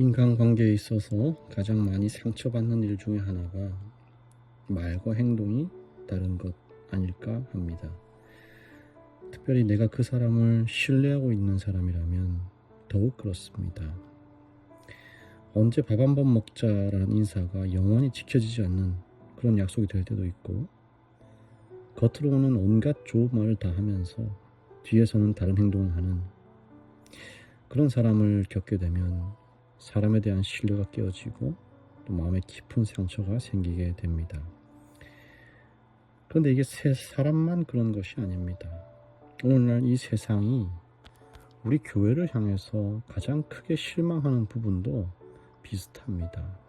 인간관계에 있어서 가장 많이 상처받는 일 중에 하나가 말과 행동이 다른 것 아닐까 합니다. 특별히 내가 그 사람을 신뢰하고 있는 사람이라면 더욱 그렇습니다. 언제 밥 한 번 먹자라는 인사가 영원히 지켜지지 않는 그런 약속이 될 때도 있고, 겉으로는 온갖 좋은 말을 다 하면서 뒤에서는 다른 행동을 하는 그런 사람을 겪게 되면 사람에 대한 신뢰가 깨어지고 또 마음에 깊은 상처가 생기게 됩니다. 그런데 이게 사람만 그런 것이 아닙니다. 오늘날 이 세상이 우리 교회를 향해서 가장 크게 실망하는 부분도 비슷합니다.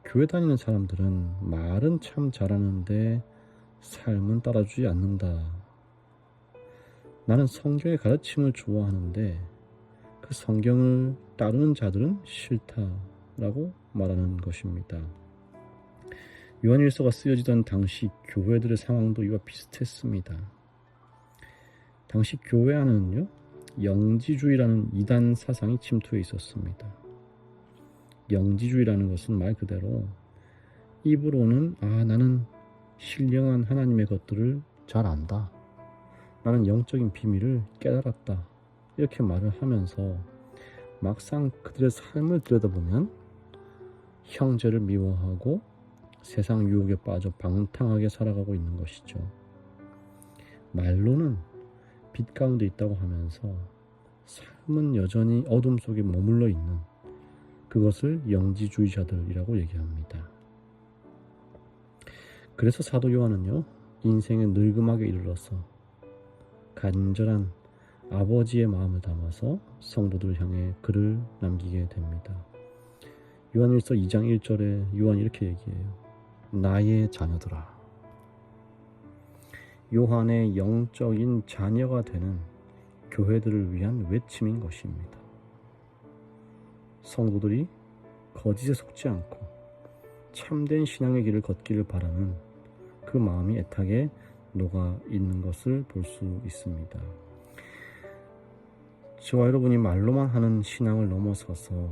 교회 다니는 사람들은 말은 참 잘하는데 삶은 따라주지 않는다. 나는 성경의 가르침을 좋아하는데 그 성경을 따르는 자들은 싫다라고 말하는 것입니다. 요한일서가 쓰여지던 당시 교회들의 상황도 이와 비슷했습니다. 당시 교회 안에는요, 영지주의라는 이단 사상이 침투해 있었습니다. 영지주의라는 것은 말 그대로 입으로는 나는 신령한 하나님의 것들을 잘 안다, 나는 영적인 비밀을 깨달았다, 이렇게 말을 하면서 막상 그들의 삶을 들여다보면 형제를 미워하고 세상 유혹에 빠져 방탕하게 살아가고 있는 것이죠. 말로는 빛 가운데 있다고 하면서 삶은 여전히 어둠 속에 머물러 있는, 그것을 영지주의자들이라고 얘기합니다. 그래서 사도 요한은요, 인생의 늙음하게 이르러서 간절한 아버지의 마음을 담아서 성도들을 향해 글을 남기게 됩니다. 요한일서 2장 1절에 요한이 이렇게 얘기해요. 나의 자녀들아. 요한의 영적인 자녀가 되는 교회들을 위한 외침인 것입니다. 성도들이 거짓에 속지 않고 참된 신앙의 길을 걷기를 바라는 그 마음이 애타게 녹아 있는 것을 볼 수 있습니다. 저와 여러분이 말로만 하는 신앙을 넘어서서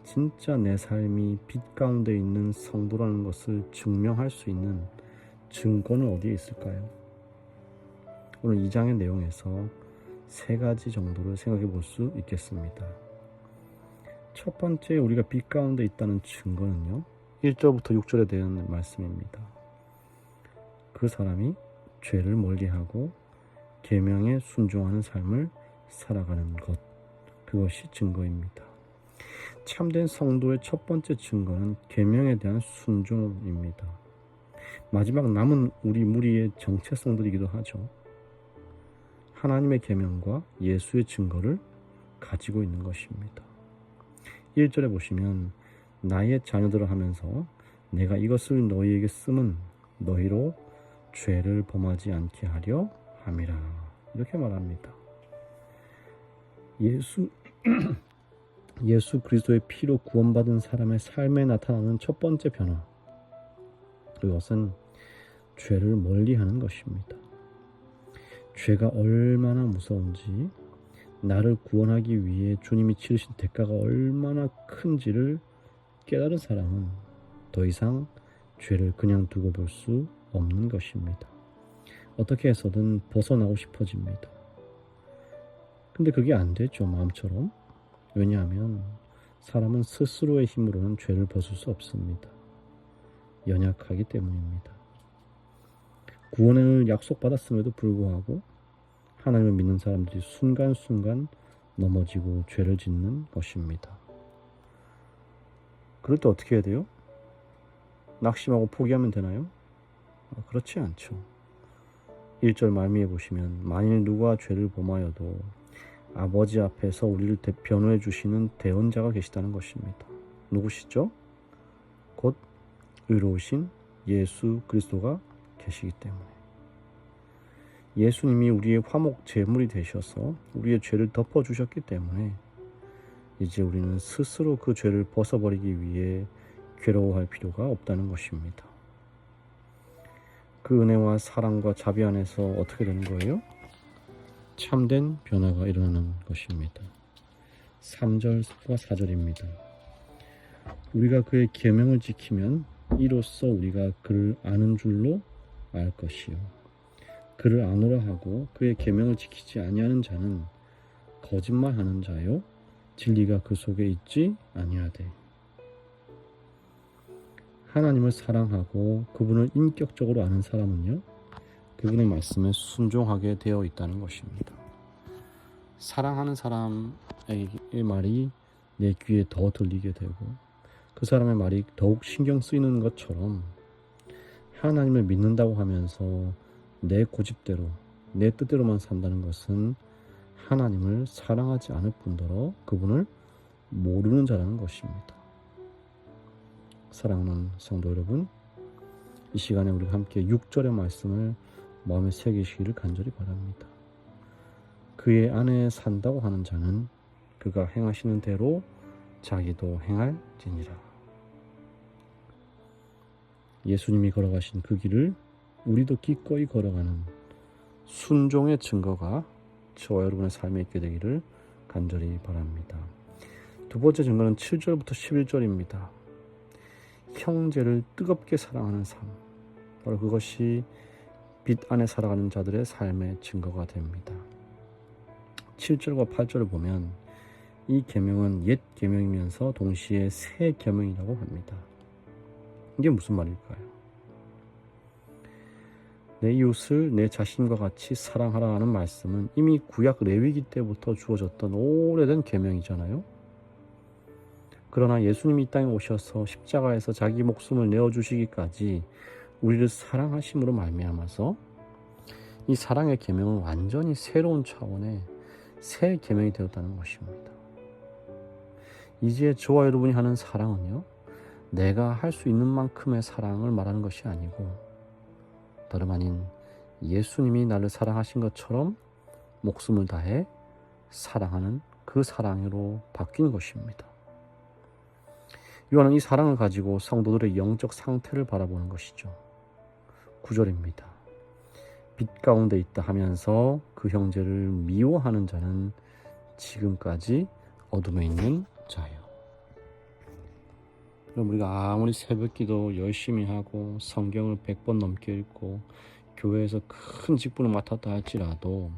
진짜 내 삶이 빛 가운데 있는 성도라는 것을 증명할 수 있는 증거는 어디에 있을까요? 오늘 2장의 내용에서 3가지 정도를 생각해 볼 수 있겠습니다. 첫 번째, 우리가 빛 가운데 있다는 증거는요, 1절부터 6절에 대한 말씀입니다. 그 사람이 죄를 멀리하고 계명에 순종하는 삶을 살아가는 것, 그것이 증거입니다. 참된 성도의 첫 번째 증거는 계명에 대한 순종입니다. 마지막 남은 우리 무리의 정체성들이기도 하죠. 하나님의 계명과 예수의 증거를 가지고 있는 것입니다. 1절에 보시면 나의 자녀들을 하면서 내가 이것을 너희에게 쓰면 너희로 죄를 범하지 않게 하려 함이라, 이렇게 말합니다. 예수 그리스도의 피로 구원받은 사람의 삶에 나타나는 첫 번째 변화, 그것은 죄를 멀리하는 것입니다. 죄가 얼마나 무서운지, 나를 구원하기 위해 주님이 치르신 대가가 얼마나 큰지를 깨달은 사람은 더 이상 죄를 그냥 두고 볼 수 없는 것입니다. 어떻게 해서든 벗어나고 싶어집니다. 근데 그게 안 되죠, 마음처럼. 왜냐하면 사람은 스스로의 힘으로는 죄를 벗을 수 없습니다. 연약하기 때문입니다. 구원을 약속받았음에도 불구하고 하나님을 믿는 사람들이 순간순간 넘어지고 죄를 짓는 것입니다. 그럴 때 어떻게 해야 돼요? 낙심하고 포기하면 되나요? 그렇지 않죠. 1절 말미에 보시면 만일 누가 죄를 범하여도 아버지 앞에서 우리를 변호해 주시는 대언자가 계시다는 것입니다. 누구시죠? 곧 의로우신 예수 그리스도가 계시기 때문에. 예수님이 우리의 화목 제물이 되셔서 우리의 죄를 덮어주셨기 때문에 이제 우리는 스스로 그 죄를 벗어버리기 위해 괴로워할 필요가 없다는 것입니다. 그 은혜와 사랑과 자비 안에서 어떻게 되는 거예요? 참된 변화가 일어나는 것입니다. 3절과 4절입니다. 우리가 그의 계명을 지키면 이로써 우리가 그를 아는 줄로 알 것이요 그를 아노라 하고 그의 계명을 지키지 아니하는 자는 거짓말하는 자요 진리가 그 속에 있지 아니하되. 하나님을 사랑하고 그분을 인격적으로 아는 사람은요 그분의 말씀에 순종하게 되어 있다는 것입니다. 사랑하는 사람의 말이 내 귀에 더 들리게 되고 그 사람의 말이 더욱 신경 쓰이는 것처럼 하나님을 믿는다고 하면서 내 고집대로 내 뜻대로만 산다는 것은 하나님을 사랑하지 않을 뿐더러 그분을 모르는 자라는 것입니다. 사랑하는 성도 여러분, 이 시간에 우리가 함께 6절의 말씀을 마음에 새기시기를 간절히 바랍니다. 그의 안에 산다고 하는 자는 그가 행하시는 대로 자기도 행할지니라. 예수님이 걸어가신 그 길을 우리도 기꺼이 걸어가는 순종의 증거가 저와 여러분의 삶에 있게 되기를 간절히 바랍니다. 두 번째 증거는 7절부터 11절입니다. 형제를 뜨겁게 사랑하는 삶, 바로 그것이 빛 안에 살아가는 자들의 삶의 증거가 됩니다. 7절과 8절을 보면 이 계명은 옛 계명이면서 동시에 새 계명이라고 합니다. 이게 무슨 말일까요? 내 이웃을 내 자신과 같이 사랑하라 하는 말씀은 이미 구약 레위기 때부터 주어졌던 오래된 계명이잖아요. 그러나 예수님이 이 땅에 오셔서 십자가에서 자기 목숨을 내어주시기까지 우리를 사랑하심으로 말미암아서 이 사랑의 계명은 완전히 새로운 차원의 새 계명이 되었다는 것입니다. 이제 저와 여러분이 하는 사랑은요, 내가 할 수 있는 만큼의 사랑을 말하는 것이 아니고 다름 아닌 예수님이 나를 사랑하신 것처럼 목숨을 다해 사랑하는 그 사랑으로 바뀐 것입니다. 요한은 이 사랑을 가지고 성도들의 영적 상태를 바라보는 것이죠. 9절입니다. 빛 가운데 있다 하면서 그 형제를 미워하는 자는 지금까지 어둠에 있는 자예요. 그럼 우리가 아무리 새벽기도 열심히 하고 성경을 100번 넘게 읽고 교회에서 큰 직분을 맡았다 할지라도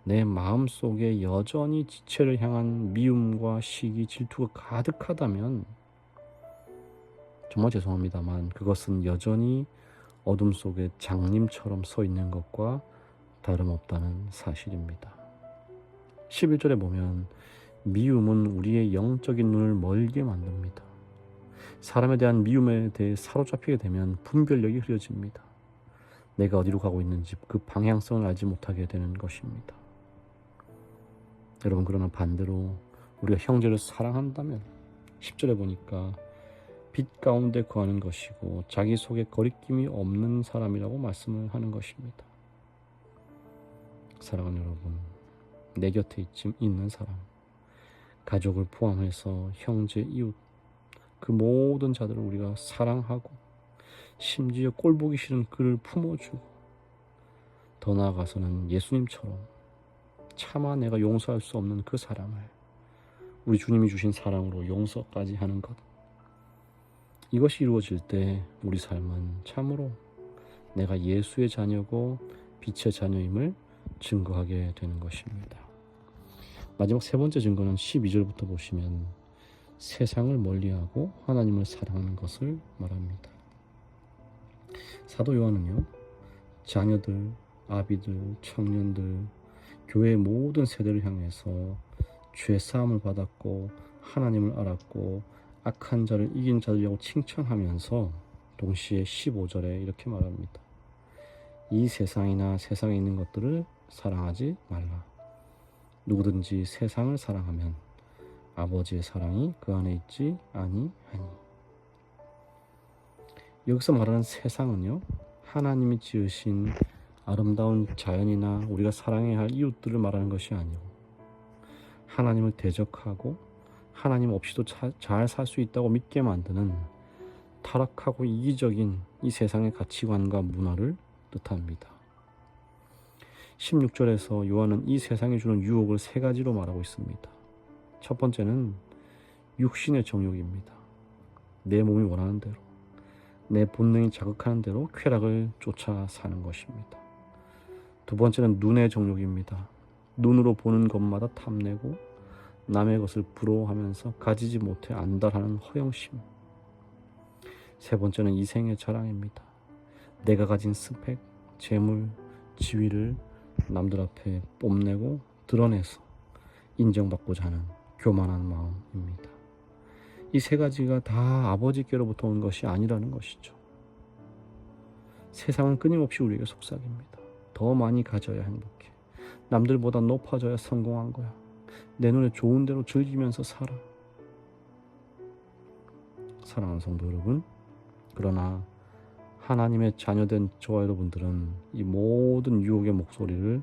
내 마음속에 여전히 지체를 향한 미움과 시기, 질투가 가득하다면 정말 죄송합니다만 그것은 여전히 어둠 속에 장님처럼 서 있는 것과 다름없다는 사실입니다. 11절에 보면 미움은 우리의 영적인 눈을 멀게 만듭니다. 사람에 대한 미움에 대해 사로잡히게 되면 분별력이 흐려집니다. 내가 어디로 가고 있는지 그 방향성을 알지 못하게 되는 것입니다. 여러분, 그러나 반대로 우리가 형제를 사랑한다면 10절에 보니까 빛 가운데 거하는 것이고 자기 속에 거리낌이 없는 사람이라고 말씀을 하는 것입니다. 사랑하는 여러분, 내 곁에 있는 사람, 가족을 포함해서 형제, 이웃, 그 모든 자들을 우리가 사랑하고 심지어 꼴보기 싫은 그를 품어주고 더 나아가서는 예수님처럼 차마 내가 용서할 수 없는 그 사람을 우리 주님이 주신 사랑으로 용서까지 하는 것, 이것이 이루어질 때 우리 삶은 참으로 내가 예수의 자녀고 빛의 자녀임을 증거하게 되는 것입니다. 마지막 세 번째 증거는 12절부터 보시면 세상을 멀리하고 하나님을 사랑하는 것을 말합니다. 사도 요한은요, 자녀들, 아비들, 청년들, 교회의 모든 세대를 향해서 죄사함을 받았고 하나님을 알았고 악한 자를 이긴 자들이라고 칭찬하면서 동시에 15절에 이렇게 말합니다. 이 세상이나 세상에 있는 것들을 사랑하지 말라. 누구든지 세상을 사랑하면 아버지의 사랑이 그 안에 있지 아니하니. 여기서 말하는 세상은요, 하나님이 지으신 아름다운 자연이나 우리가 사랑해야 할 이웃들을 말하는 것이 아니고 하나님을 대적하고 하나님 없이도 잘 살 수 있다고 믿게 만드는 타락하고 이기적인 이 세상의 가치관과 문화를 뜻합니다. 16절에서 요한은 이 세상이 주는 유혹을 세 가지로 말하고 있습니다. 첫 번째는 육신의 정욕입니다. 내 몸이 원하는 대로, 내 본능이 자극하는 대로 쾌락을 쫓아 사는 것입니다. 두 번째는 눈의 정욕입니다. 눈으로 보는 것마다 탐내고 남의 것을 부러워하면서 가지지 못해 안달하는 허영심. 세 번째는 이생의 자랑입니다. 내가 가진 스펙, 재물, 지위를 남들 앞에 뽐내고 드러내서 인정받고자 하는 교만한 마음입니다. 이 세 가지가 다 아버지께로부터 온 것이 아니라는 것이죠. 세상은 끊임없이 우리에게 속삭입니다. 더 많이 가져야 행복해. 남들보다 높아져야 성공한 거야. 내 눈에 좋은 대로 즐기면서 살아. 사랑하는 성도 여러분, 그러나 하나님의 자녀된 저와 여러분들은 이 모든 유혹의 목소리를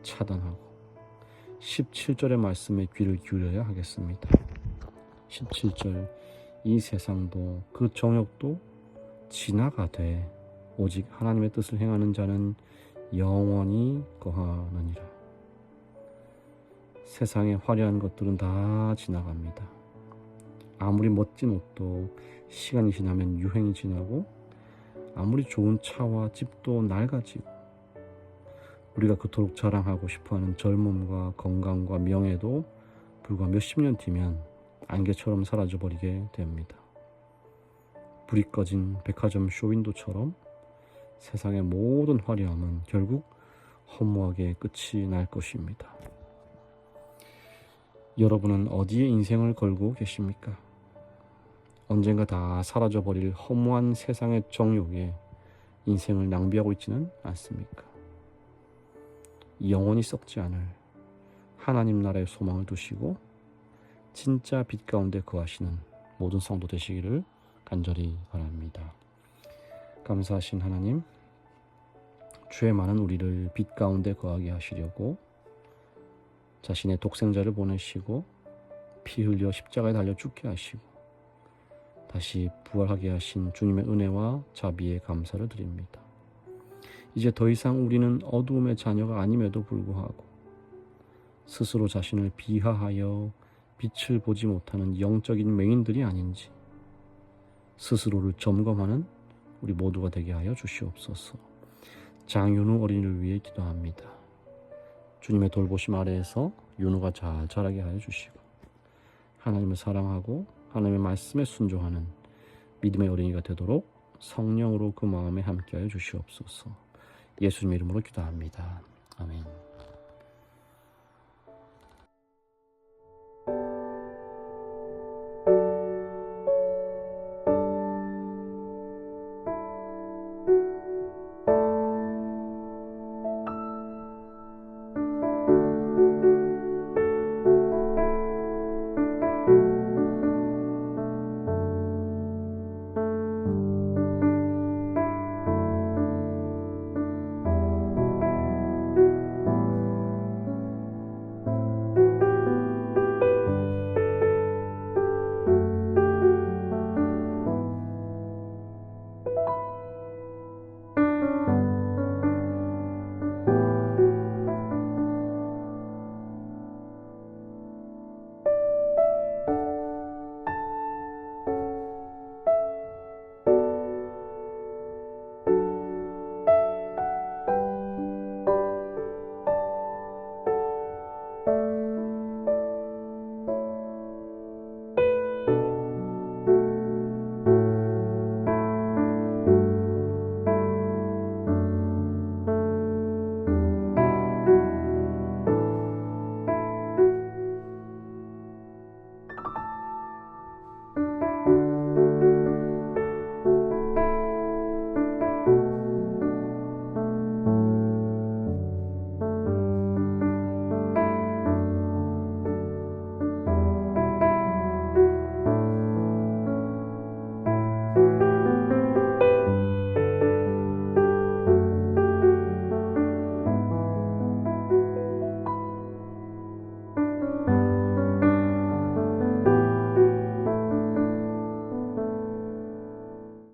차단하고 17절의 말씀에 귀를 기울여야 하겠습니다. 17절, 이 세상도 그 정욕도 지나가되 오직 하나님의 뜻을 행하는 자는 영원히 거하느니라. 세상의 화려한 것들은 다 지나갑니다. 아무리 멋진 옷도 시간이 지나면 유행이 지나고, 아무리 좋은 차와 집도 낡아지고, 우리가 그토록 자랑하고 싶어하는 젊음과 건강과 명예도 불과 몇십 년 뒤면 안개처럼 사라져버리게 됩니다. 불이 꺼진 백화점 쇼윈도처럼 세상의 모든 화려함은 결국 허무하게 끝이 날 것입니다. 여러분은 어디에 인생을 걸고 계십니까? 언젠가 다 사라져버릴 허무한 세상의 정욕에 인생을 낭비하고 있지는 않습니까? 영원히 썩지 않을 하나님 나라의 소망을 두시고 진짜 빛 가운데 거하시는 모든 성도 되시기를 간절히 바랍니다. 감사하신 하나님, 죄 많은 우리를 빛 가운데 거하게 하시려고 자신의 독생자를 보내시고 피 흘려 십자가에 달려 죽게 하시고 다시 부활하게 하신 주님의 은혜와 자비에 감사를 드립니다. 이제 더 이상 우리는 어두움의 자녀가 아님에도 불구하고 스스로 자신을 비하하여 빛을 보지 못하는 영적인 맹인들이 아닌지 스스로를 점검하는 우리 모두가 되게 하여 주시옵소서. 장윤우 어린이를 위해 기도합니다. 주님의 돌보심 아래에서 윤우가 잘 자라게 하여 주시고 하나님을 사랑하고 하나님의 말씀에 순종하는 믿음의 어린이가 되도록 성령으로 그 마음에 함께하여 주시옵소서. 예수님 이름으로 기도합니다. 아멘.